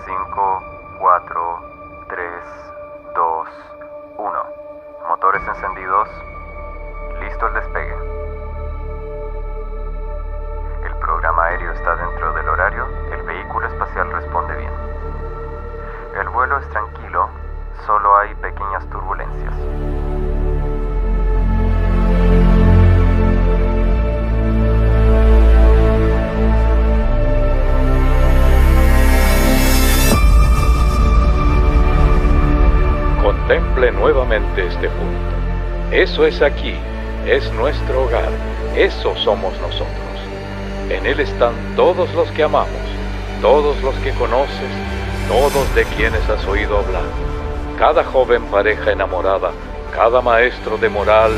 5, 4, 3, 2, 1. Motores encendidos. Listo el despegue. El programa aéreo está dentro del horario. El vehículo espacial responde bien. El vuelo es tranquilo. Solo hay pequeñas turbulencias. Contemple nuevamente este punto. Eso es aquí, es nuestro hogar, eso somos nosotros. En él están todos los que amamos, todos los que conoces, todos de quienes has oído hablar. Cada joven pareja enamorada, cada maestro de moral,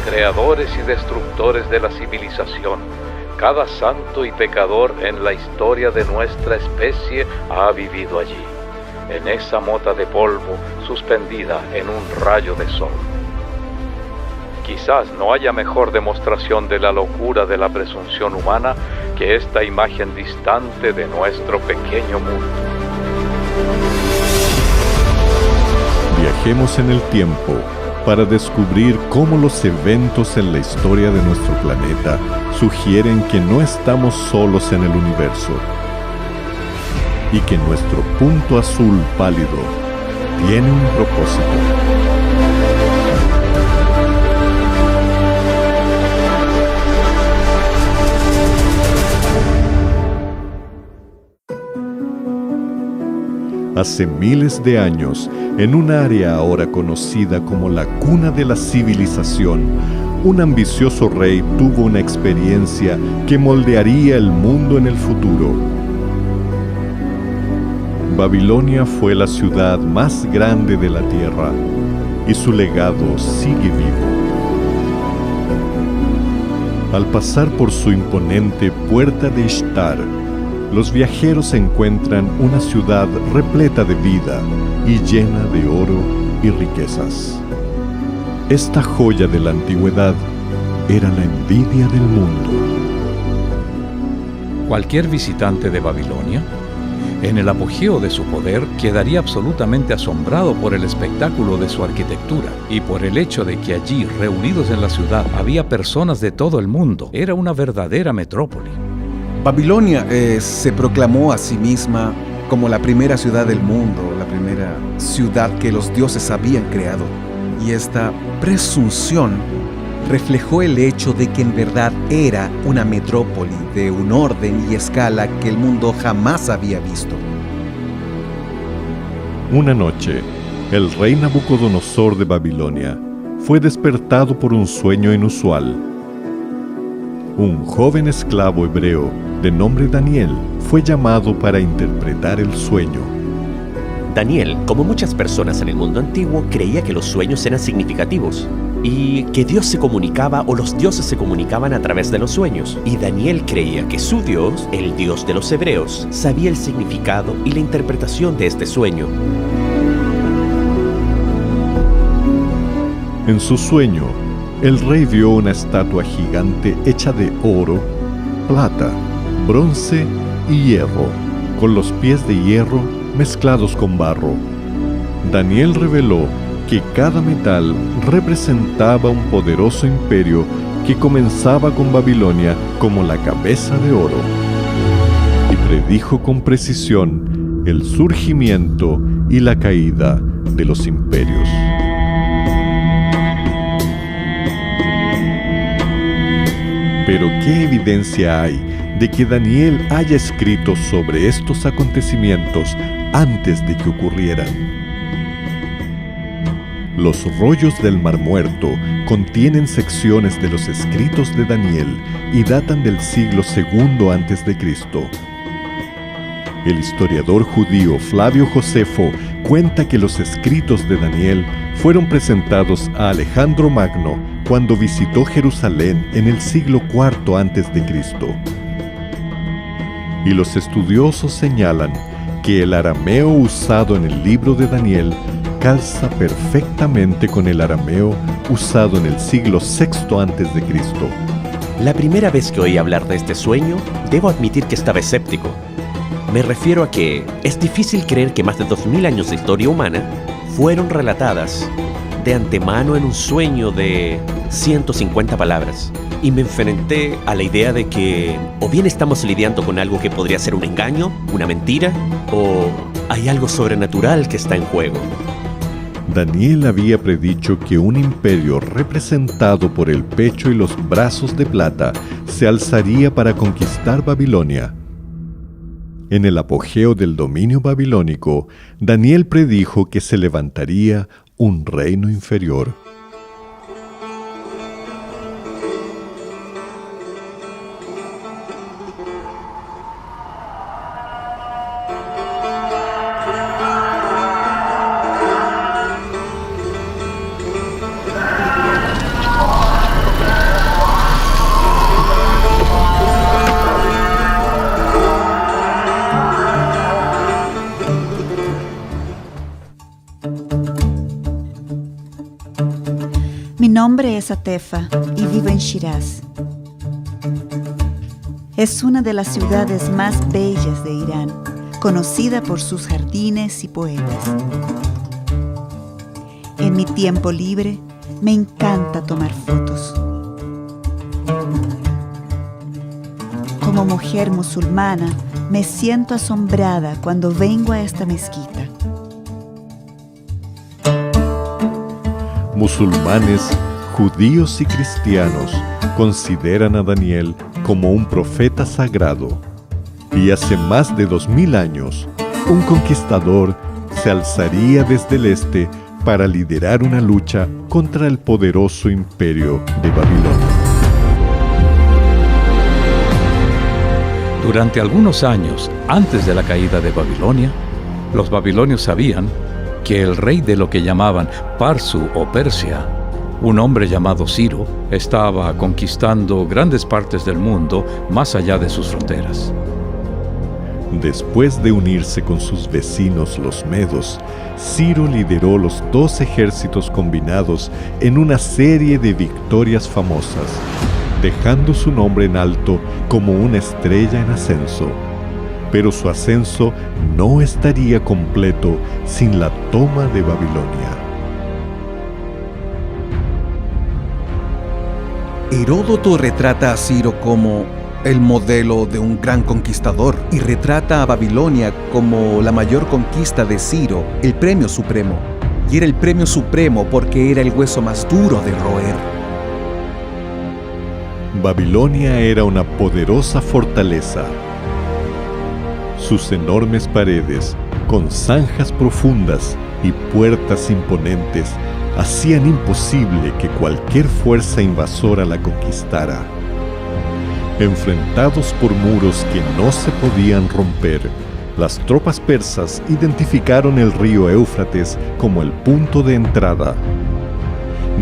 creadores y destructores de la civilización, cada santo y pecador en la historia de nuestra especie ha vivido allí, en esa mota de polvo suspendida en un rayo de sol. Quizás no haya mejor demostración de la locura de la presunción humana que esta imagen distante de nuestro pequeño mundo. Viajemos en el tiempo para descubrir cómo los eventos en la historia de nuestro planeta sugieren que no estamos solos en el universo y que nuestro punto azul pálido tiene un propósito. Hace miles de años, en un área ahora conocida como la cuna de la civilización, un ambicioso rey tuvo una experiencia que moldearía el mundo en el futuro. Babilonia fue la ciudad más grande de la tierra y su legado sigue vivo. Al pasar por su imponente puerta de Ishtar, los viajeros encuentran una ciudad repleta de vida y llena de oro y riquezas. Esta joya de la antigüedad era la envidia del mundo. Cualquier visitante de Babilonia, en el apogeo de su poder, quedaría absolutamente asombrado por el espectáculo de su arquitectura y por el hecho de que allí, reunidos en la ciudad, había personas de todo el mundo. Era una verdadera metrópoli. Babilonia se proclamó a sí misma como la primera ciudad del mundo, la primera ciudad que los dioses habían creado. Y esta presunción reflejó el hecho de que en verdad era una metrópoli de un orden y escala que el mundo jamás había visto. Una noche, el rey Nabucodonosor de Babilonia fue despertado por un sueño inusual. Un joven esclavo hebreo de nombre Daniel fue llamado para interpretar el sueño. Daniel, como muchas personas en el mundo antiguo, creía que los sueños eran significativos y que Dios se comunicaba o los dioses se comunicaban a través de los sueños. Y Daniel creía que su Dios, el Dios de los hebreos, sabía el significado y la interpretación de este sueño. En su sueño, el rey vio una estatua gigante hecha de oro, plata, bronce y hierro, con los pies de hierro mezclados con barro. Daniel reveló que cada metal representaba un poderoso imperio que comenzaba con Babilonia como la cabeza de oro, y predijo con precisión el surgimiento y la caída de los imperios. Pero ¿qué evidencia hay de que Daniel haya escrito sobre estos acontecimientos antes de que ocurrieran? Los rollos del Mar Muerto contienen secciones de los escritos de Daniel y datan del siglo II a.C. El historiador judío Flavio Josefo cuenta que los escritos de Daniel fueron presentados a Alejandro Magno cuando visitó Jerusalén en el siglo IV a.C. Y los estudiosos señalan que el arameo usado en el libro de Daniel calza perfectamente con el arameo usado en el siglo VI a.C. La primera vez que oí hablar de este sueño, debo admitir que estaba escéptico. Me refiero a que es difícil creer que más de 2000 años de historia humana fueron relatadas de antemano en un sueño de 150 palabras. Y me enfrenté a la idea de que o bien estamos lidiando con algo que podría ser un engaño, una mentira, o hay algo sobrenatural que está en juego. Daniel había predicho que un imperio representado por el pecho y los brazos de plata se alzaría para conquistar Babilonia. En el apogeo del dominio babilónico, Daniel predijo que se levantaría un reino inferior. Mi nombre es Atefa y vivo en Shiraz. Es una de las ciudades más bellas de Irán, conocida por sus jardines y poetas. En mi tiempo libre me encanta tomar fotos. Como mujer musulmana, me siento asombrada cuando vengo a esta mezquita. Musulmanes, judíos y cristianos consideran a Daniel como un profeta sagrado. Y hace más de 2000 años, un conquistador se alzaría desde el este para liderar una lucha contra el poderoso imperio de Babilonia. Durante algunos años antes de la caída de Babilonia, los babilonios sabían que el rey de lo que llamaban Parsu o Persia, un hombre llamado Ciro, estaba conquistando grandes partes del mundo más allá de sus fronteras. Después de unirse con sus vecinos los medos, Ciro lideró los 2 ejércitos combinados en una serie de victorias famosas, dejando su nombre en alto como una estrella en ascenso. Pero su ascenso no estaría completo sin la toma de Babilonia. Heródoto retrata a Ciro como el modelo de un gran conquistador y retrata a Babilonia como la mayor conquista de Ciro, el premio supremo. Y era el premio supremo porque era el hueso más duro de roer. Babilonia era una poderosa fortaleza. Sus enormes paredes, con zanjas profundas y puertas imponentes, hacían imposible que cualquier fuerza invasora la conquistara. Enfrentados por muros que no se podían romper, las tropas persas identificaron el río Éufrates como el punto de entrada.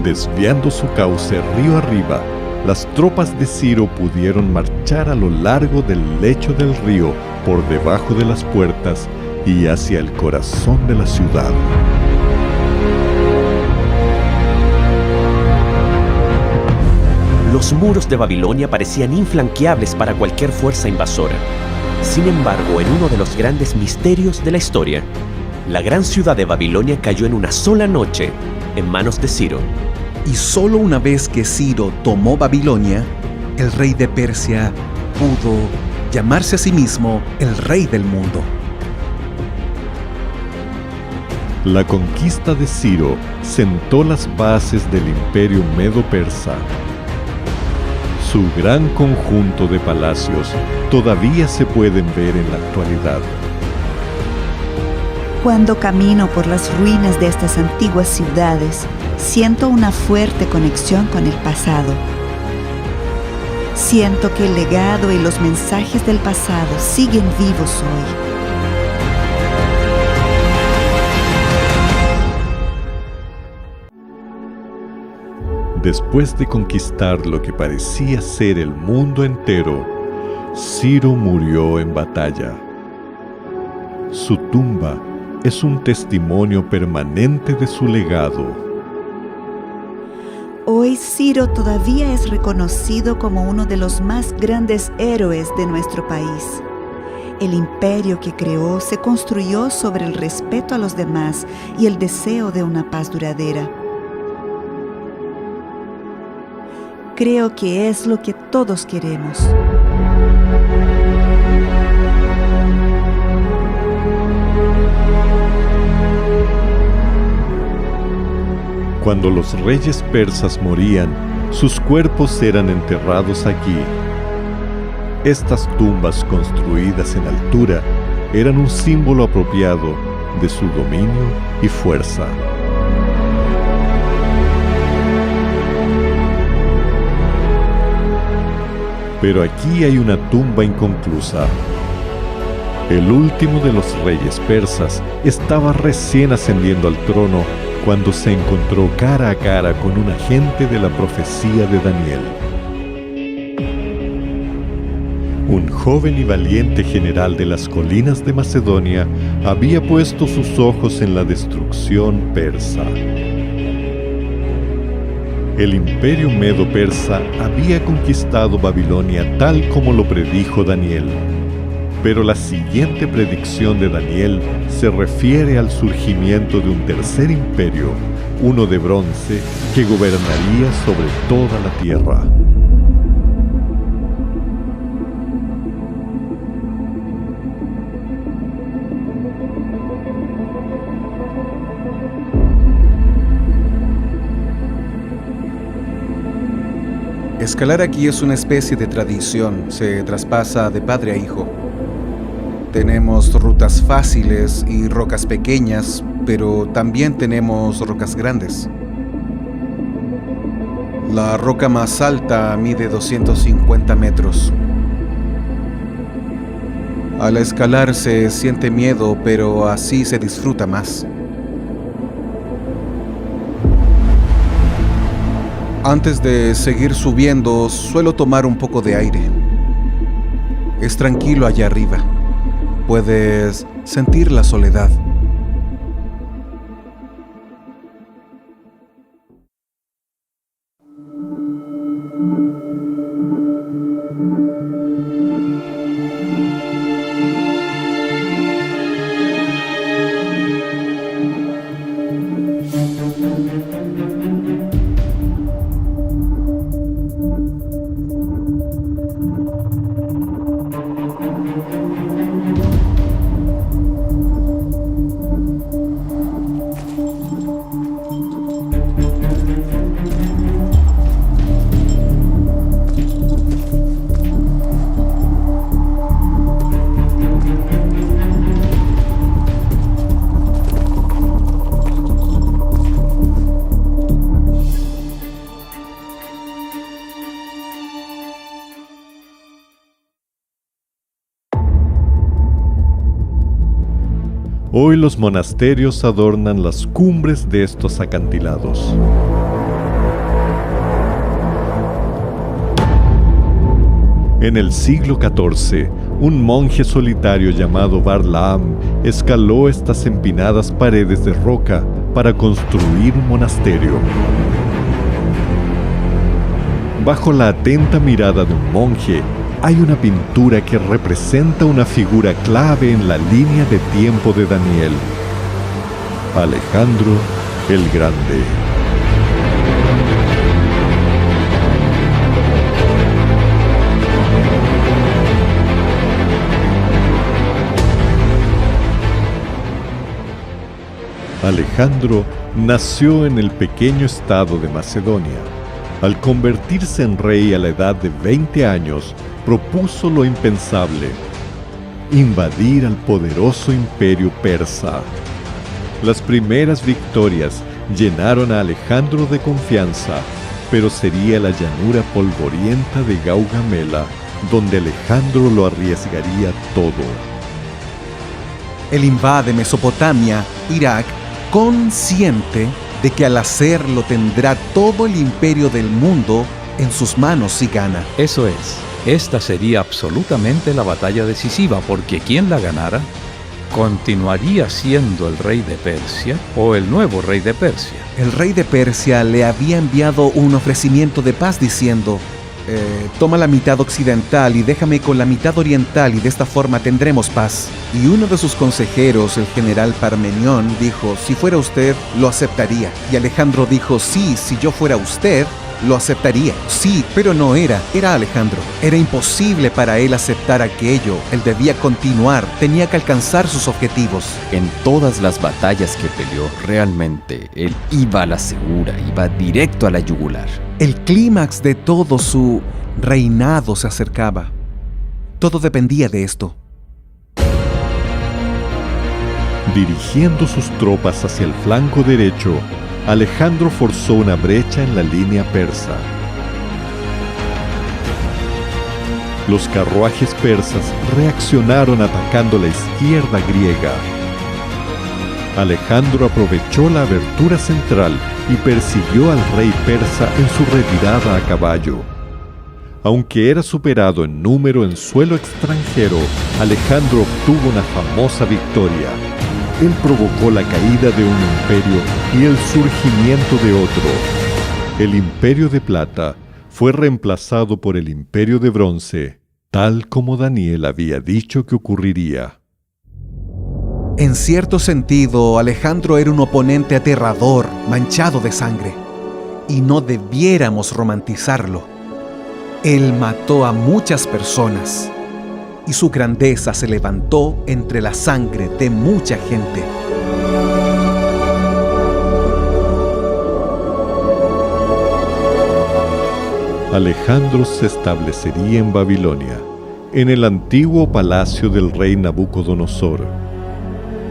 Desviando su cauce río arriba, las tropas de Ciro pudieron marchar a lo largo del lecho del río, por debajo de las puertas y hacia el corazón de la ciudad. Los muros de Babilonia parecían infranqueables para cualquier fuerza invasora. Sin embargo, en uno de los grandes misterios de la historia, la gran ciudad de Babilonia cayó en una sola noche en manos de Ciro. Y solo una vez que Ciro tomó Babilonia, el rey de Persia pudo llamarse a sí mismo el rey del mundo. La conquista de Ciro sentó las bases del imperio medo-persa. Su gran conjunto de palacios todavía se pueden ver en la actualidad. Cuando camino por las ruinas de estas antiguas ciudades, siento una fuerte conexión con el pasado. Siento que el legado y los mensajes del pasado siguen vivos hoy. Después de conquistar lo que parecía ser el mundo entero, Ciro murió en batalla. Su tumba es un testimonio permanente de su legado. Hoy Ciro todavía es reconocido como uno de los más grandes héroes de nuestro país. El imperio que creó se construyó sobre el respeto a los demás y el deseo de una paz duradera. Creo que es lo que todos queremos. Cuando los reyes persas morían, sus cuerpos eran enterrados aquí. Estas tumbas construidas en altura eran un símbolo apropiado de su dominio y fuerza. Pero aquí hay una tumba inconclusa. El último de los reyes persas estaba recién ascendiendo al trono cuando se encontró cara a cara con un agente de la profecía de Daniel. Un joven y valiente general de las colinas de Macedonia había puesto sus ojos en la destrucción persa. El imperio medo-persa había conquistado Babilonia tal como lo predijo Daniel. Pero la siguiente predicción de Daniel se refiere al surgimiento de un tercer imperio, uno de bronce, que gobernaría sobre toda la tierra. Escalar aquí es una especie de tradición, se traspasa de padre a hijo. Tenemos rutas fáciles y rocas pequeñas, pero también tenemos rocas grandes. La roca más alta mide 250 metros. Al escalar se siente miedo, pero así se disfruta más. Antes de seguir subiendo, suelo tomar un poco de aire. Es tranquilo allá arriba. Puedes sentir la soledad. Hoy los monasterios adornan las cumbres de estos acantilados. En el siglo XIV, un monje solitario llamado Barlaam escaló estas empinadas paredes de roca para construir un monasterio. Bajo la atenta mirada de un monje, hay una pintura que representa una figura clave en la línea de tiempo de Daniel: Alejandro el Grande. Alejandro nació en el pequeño estado de Macedonia. Al convertirse en rey a la edad de 20 años, propuso lo impensable: invadir al poderoso imperio persa. Las primeras victorias llenaron a Alejandro de confianza, pero sería la llanura polvorienta de Gaugamela donde Alejandro lo arriesgaría todo. Él invade Mesopotamia, Irak, consciente de que al hacerlo tendrá todo el imperio del mundo en sus manos si gana. Eso es, esta sería absolutamente la batalla decisiva, porque quien la ganara continuaría siendo el rey de Persia o el nuevo rey de Persia. El rey de Persia le había enviado un ofrecimiento de paz diciendo: toma la mitad occidental y déjame con la mitad oriental y de esta forma tendremos paz. Y uno de sus consejeros, el general Parmenión, dijo, si fuera usted, lo aceptaría. Y Alejandro dijo, sí, si yo fuera usted, lo aceptaría. Sí, pero no era Alejandro. Era imposible para él aceptar aquello. Él debía continuar, tenía que alcanzar sus objetivos. En todas las batallas que peleó, realmente, él iba a la segura, iba directo a la yugular. El clímax de todo su reinado se acercaba. Todo dependía de esto. Dirigiendo sus tropas hacia el flanco derecho, Alejandro forzó una brecha en la línea persa. Los carruajes persas reaccionaron atacando la izquierda griega. Alejandro aprovechó la abertura central y persiguió al rey persa en su retirada a caballo. Aunque era superado en número en suelo extranjero, Alejandro obtuvo una famosa victoria. Él provocó la caída de un imperio y el surgimiento de otro. El Imperio de Plata fue reemplazado por el Imperio de Bronce, tal como Daniel había dicho que ocurriría. En cierto sentido, Alejandro era un oponente aterrador, manchado de sangre, y no debiéramos romantizarlo. Él mató a muchas personas, y su grandeza se levantó entre la sangre de mucha gente. Alejandro se establecería en Babilonia, en el antiguo palacio del rey Nabucodonosor.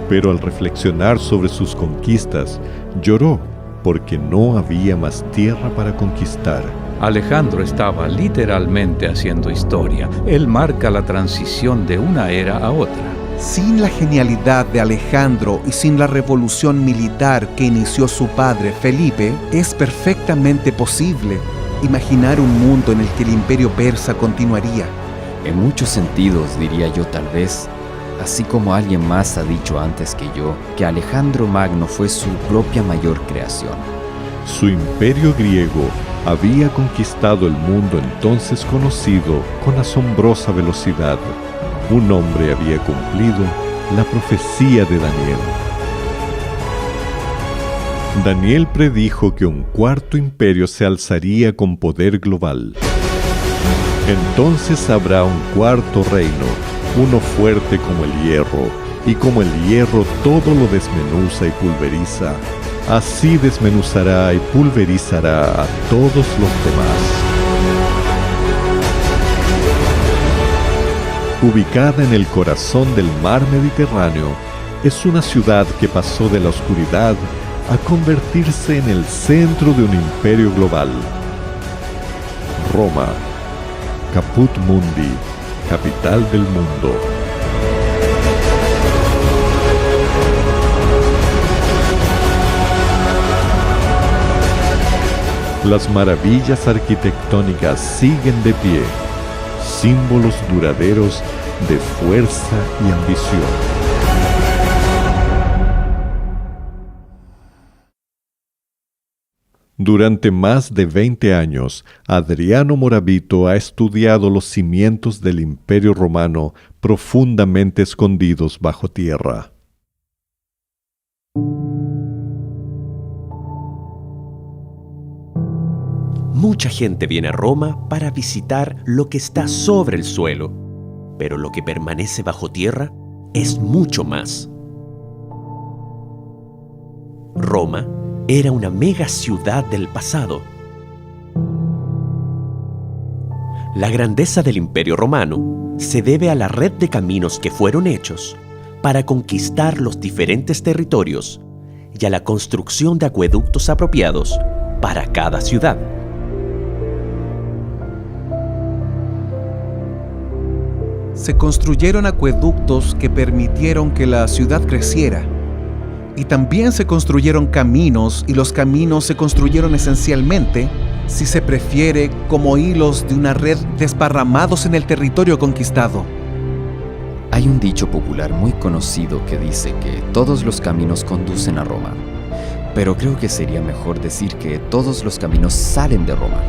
Pero al reflexionar sobre sus conquistas, lloró porque no había más tierra para conquistar. Alejandro estaba literalmente haciendo historia. Él marca la transición de una era a otra. Sin la genialidad de Alejandro y sin la revolución militar que inició su padre Felipe, es perfectamente posible imaginar un mundo en el que el imperio persa continuaría. En muchos sentidos, diría yo tal vez, así como alguien más ha dicho antes que yo, que Alejandro Magno fue su propia mayor creación. Su imperio griego había conquistado el mundo entonces conocido con asombrosa velocidad. Un hombre había cumplido la profecía de Daniel. Daniel predijo que un cuarto imperio se alzaría con poder global. Entonces habrá un cuarto reino, uno fuerte como el hierro, y como el hierro todo lo desmenuza y pulveriza, así desmenuzará y pulverizará a todos los demás. Ubicada en el corazón del mar Mediterráneo, es una ciudad que pasó de la oscuridad a convertirse en el centro de un imperio global. Roma, Caput Mundi, capital del mundo. Las maravillas arquitectónicas siguen de pie, símbolos duraderos de fuerza y ambición. Durante más de 20 años, Adriano Moravito ha estudiado los cimientos del Imperio Romano profundamente escondidos bajo tierra. Mucha gente viene a Roma para visitar lo que está sobre el suelo, pero lo que permanece bajo tierra es mucho más. Roma era una mega ciudad del pasado. La grandeza del Imperio Romano se debe a la red de caminos que fueron hechos para conquistar los diferentes territorios y a la construcción de acueductos apropiados para cada ciudad. Se construyeron acueductos que permitieron que la ciudad creciera. Y también se construyeron caminos, y los caminos se construyeron esencialmente, si se prefiere, como hilos de una red desparramados en el territorio conquistado. Hay un dicho popular muy conocido que dice que todos los caminos conducen a Roma, pero creo que sería mejor decir que todos los caminos salen de Roma.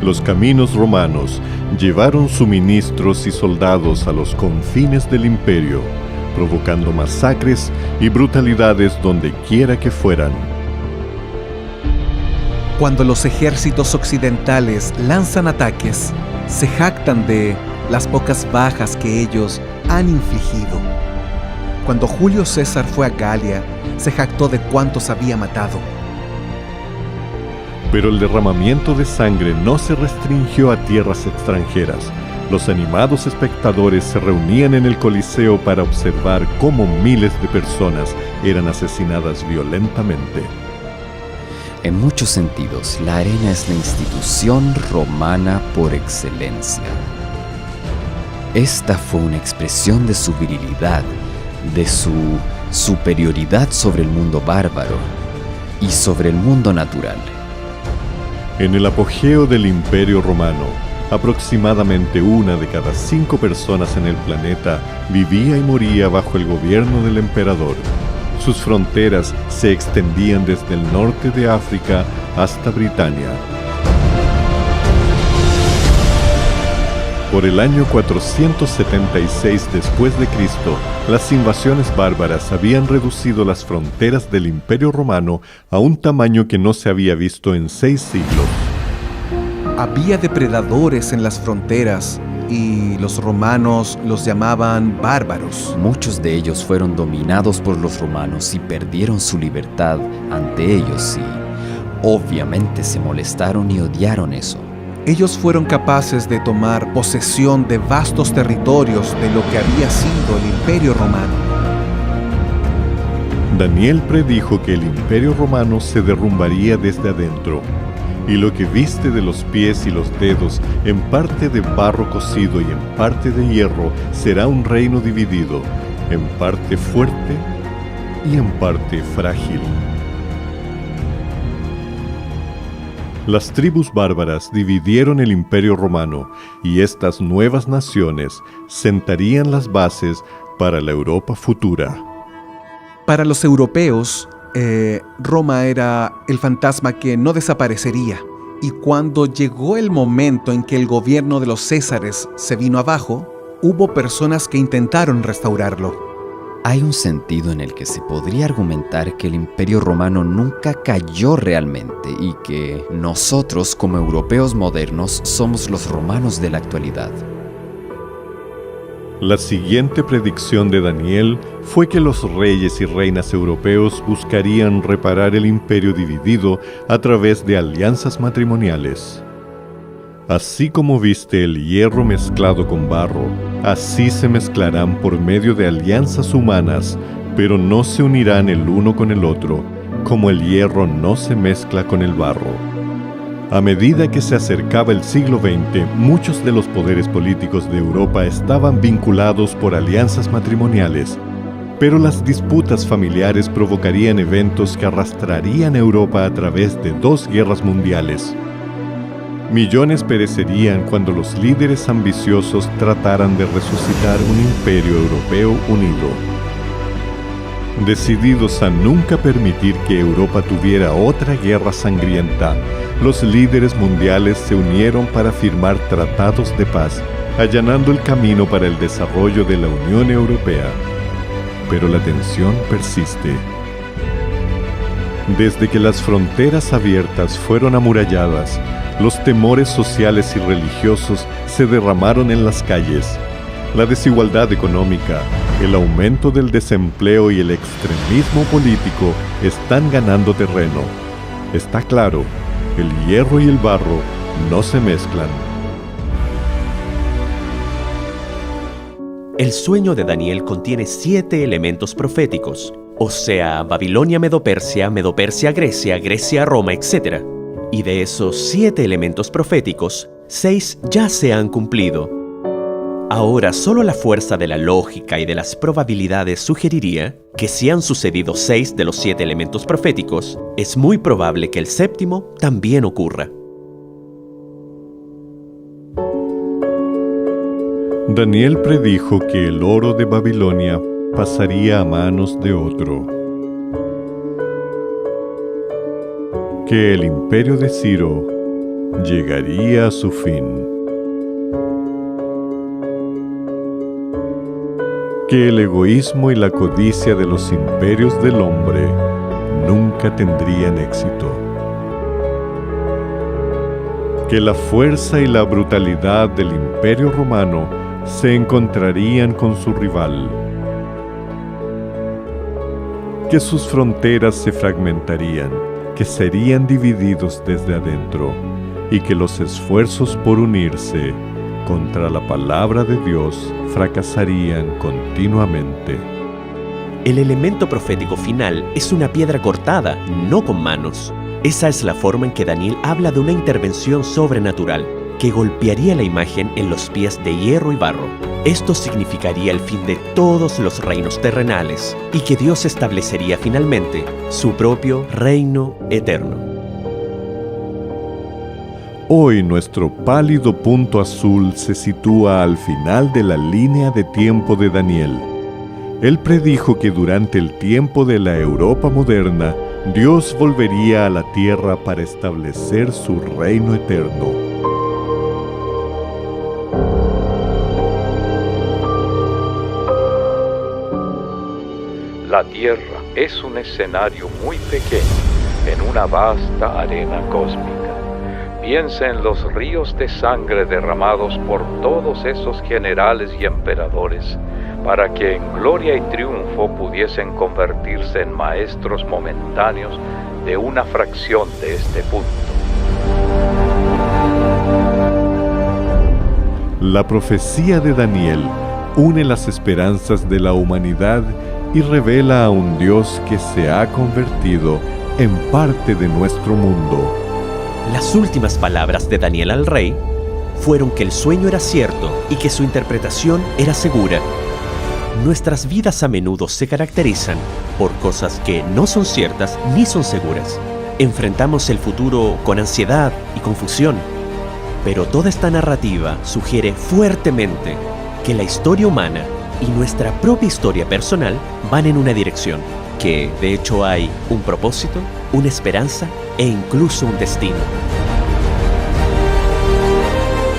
los caminos romanos llevaron suministros y soldados a los confines del imperio, provocando masacres y brutalidades donde quiera que fueran. Cuando los ejércitos occidentales lanzan ataques, se jactan de las pocas bajas que ellos han infligido. Cuando Julio César fue a Galia, se jactó de cuántos había matado. Pero el derramamiento de sangre no se restringió a tierras extranjeras. Los animados espectadores se reunían en el Coliseo para observar cómo miles de personas eran asesinadas violentamente. En muchos sentidos, la arena es la institución romana por excelencia. Esta fue una expresión de su virilidad, de su superioridad sobre el mundo bárbaro y sobre el mundo natural. En el apogeo del Imperio Romano, aproximadamente 1 de cada 5 personas en el planeta vivía y moría bajo el gobierno del emperador. Sus fronteras se extendían desde el norte de África hasta Britania. Por el año 476 después de Cristo, las invasiones bárbaras habían reducido las fronteras del Imperio Romano a un tamaño que no se había visto en 6 siglos. Había depredadores en las fronteras y los romanos los llamaban bárbaros. Muchos de ellos fueron dominados por los romanos y perdieron su libertad ante ellos y obviamente se molestaron y odiaron eso. Ellos fueron capaces de tomar posesión de vastos territorios de lo que había sido el Imperio Romano. Daniel predijo que el Imperio Romano se derrumbaría desde adentro, y lo que viste de los pies y los dedos, en parte de barro cocido y en parte de hierro, será un reino dividido, en parte fuerte y en parte frágil. Las tribus bárbaras dividieron el Imperio Romano y estas nuevas naciones sentarían las bases para la Europa futura. Para los europeos, Roma era el fantasma que no desaparecería. Y cuando llegó el momento en que el gobierno de los Césares se vino abajo, hubo personas que intentaron restaurarlo. Hay un sentido en el que se podría argumentar que el Imperio Romano nunca cayó realmente y que nosotros, como europeos modernos, somos los romanos de la actualidad. La siguiente predicción de Daniel fue que los reyes y reinas europeos buscarían reparar el imperio dividido a través de alianzas matrimoniales. Así como viste el hierro mezclado con barro, así se mezclarán por medio de alianzas humanas, pero no se unirán el uno con el otro, como el hierro no se mezcla con el barro. A medida que se acercaba el siglo XX, muchos de los poderes políticos de Europa estaban vinculados por alianzas matrimoniales, pero las disputas familiares provocarían eventos que arrastrarían a Europa a través de 2 guerras mundiales. Millones perecerían cuando los líderes ambiciosos trataran de resucitar un imperio europeo unido. Decididos a nunca permitir que Europa tuviera otra guerra sangrienta, los líderes mundiales se unieron para firmar tratados de paz, allanando el camino para el desarrollo de la Unión Europea. Pero la tensión persiste. Desde que las fronteras abiertas fueron amuralladas, los temores sociales y religiosos se derramaron en las calles. La desigualdad económica, el aumento del desempleo y el extremismo político están ganando terreno. Está claro, el hierro y el barro no se mezclan. El sueño de Daniel contiene 7 elementos proféticos, o sea, Babilonia, Medo-Persia, Medo-Persia, Grecia, Grecia, Roma, etc. Y de esos 7 elementos proféticos, 6 ya se han cumplido. Ahora, solo la fuerza de la lógica y de las probabilidades sugeriría que si han sucedido 6 de los 7 elementos proféticos, es muy probable que el 7º también ocurra. Daniel predijo que el oro de Babilonia pasaría a manos de otro, que el imperio de Ciro llegaría a su fin. Que el egoísmo y la codicia de los imperios del hombre nunca tendrían éxito. Que la fuerza y la brutalidad del Imperio Romano se encontrarían con su rival. Que sus fronteras se fragmentarían, que serían divididos desde adentro, y que los esfuerzos por unirse contra la palabra de Dios fracasarían continuamente. El elemento profético final es una piedra cortada, no con manos. Esa es la forma en que Daniel habla de una intervención sobrenatural que golpearía la imagen en los pies de hierro y barro. Esto significaría el fin de todos los reinos terrenales y que Dios establecería finalmente su propio reino eterno. Hoy nuestro pálido punto azul se sitúa al final de la línea de tiempo de Daniel. Él predijo que durante el tiempo de la Europa moderna, Dios volvería a la tierra para establecer su reino eterno. La Tierra es un escenario muy pequeño en una vasta arena cósmica. Piensa en los ríos de sangre derramados por todos esos generales y emperadores para que en gloria y triunfo pudiesen convertirse en maestros momentáneos de una fracción de este punto. La profecía de Daniel une las esperanzas de la humanidad y revela a un Dios que se ha convertido en parte de nuestro mundo. Las últimas palabras de Daniel al rey fueron que el sueño era cierto y que su interpretación era segura. Nuestras vidas a menudo se caracterizan por cosas que no son ciertas ni son seguras. Enfrentamos el futuro con ansiedad y confusión, pero toda esta narrativa sugiere fuertemente que la historia humana y nuestra propia historia personal van en una dirección, que de hecho hay un propósito, una esperanza e incluso un destino.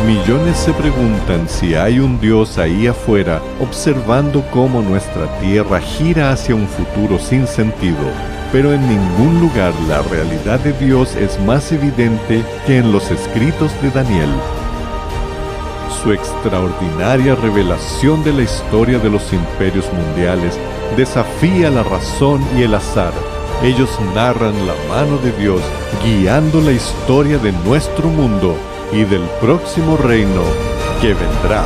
Millones se preguntan si hay un Dios ahí afuera observando cómo nuestra tierra gira hacia un futuro sin sentido, pero en ningún lugar la realidad de Dios es más evidente que en los escritos de Daniel. Su extraordinaria revelación de la historia de los imperios mundiales desafía la razón y el azar. Ellos narran la mano de Dios guiando la historia de nuestro mundo y del próximo reino que vendrá.